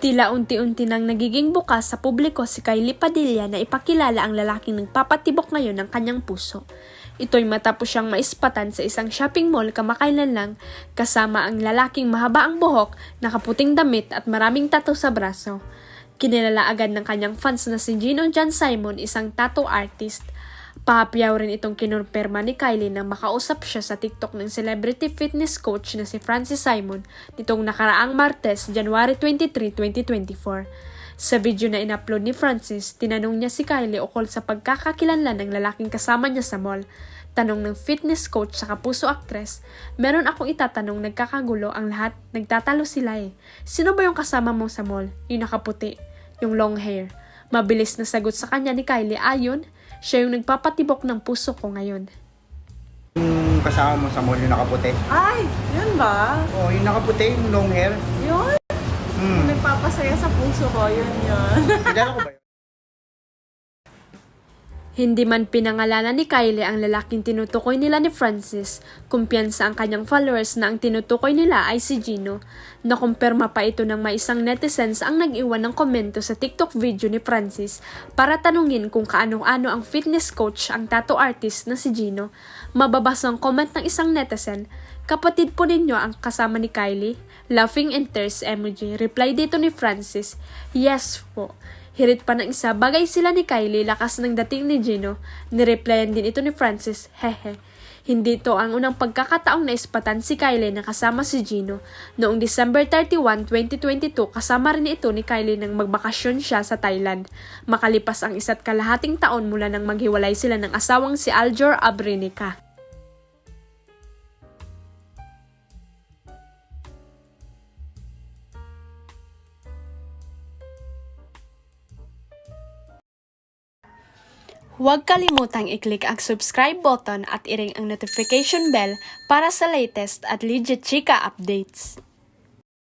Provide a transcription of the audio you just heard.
Tila unti-unti nang nagiging bukas sa publiko si Kylie Padilla na ipakilala ang lalaking nagpapatibok ngayon ng kanyang puso. Ito'y matapos siyang maispatan sa isang shopping mall kamakailan lang kasama ang lalaking mahaba ang buhok, nakaputing damit at maraming tattoo sa braso. Kinilala agad ng kanyang fans na si Gino John Simon, isang tattoo artist. Pahapyaw rin itong kinonperma ni Kylie nang makausap siya sa TikTok ng celebrity fitness coach na si Francis Simon nitong nakaraang Martes, January 23, 2024. Sa video na in-upload ni Francis, tinanong niya si Kylie ukol sa pagkakakilanlan ng lalaking kasama niya sa mall. Tanong ng fitness coach sa kapuso actress, meron akong itatanong, nagkakagulo ang lahat, nagtatalo sila eh. Sino ba yung kasama mo sa mall? Yung nakaputi, yung long hair. Mabilis na sagot sa kanya ni Kylie, ayon, siya yung nagpapatibok ng puso ko ngayon. Yung kasama mo sa mall, yung nakaputi? Ay, yun ba? Oo, yung nakaputi, yung long hair. Yun? Yung nagpapasaya sa puso ko, yun. Kilala ko ba yun? Hindi man pinangalanan ni Kylie ang lalaking tinutukoy nila ni Francis, kumpiyansa ang kanyang followers na ang tinutukoy nila ay si Gino. Nakumpirma pa ito ng may isang netizens ang nag-iwan ng komento sa TikTok video ni Francis para tanungin kung kaano-ano ang fitness coach ang tattoo artist na si Gino. Mababasa ang comment ng isang netizen, kapatid po ninyo ang kasama ni Kylie? Laughing and tears emoji. Reply dito ni Francis, yes po. Hirit pa ng isa, bagay sila ni Kylie, lakas ng dating ni Gino. Nireplyan din ito ni Francis, hehe. Hindi ito ang unang pagkakataong naispatan si Kylie na kasama si Gino. Noong December 31, 2022, kasama rin ito ni Kylie nang magbakasyon siya sa Thailand. Makalipas ang 1.5 taon mula nang maghiwalay sila ng asawang si Aljor Abrenica. Huwag kalimutang i-click ang subscribe button at i-ring ang notification bell para sa latest at legit chika updates.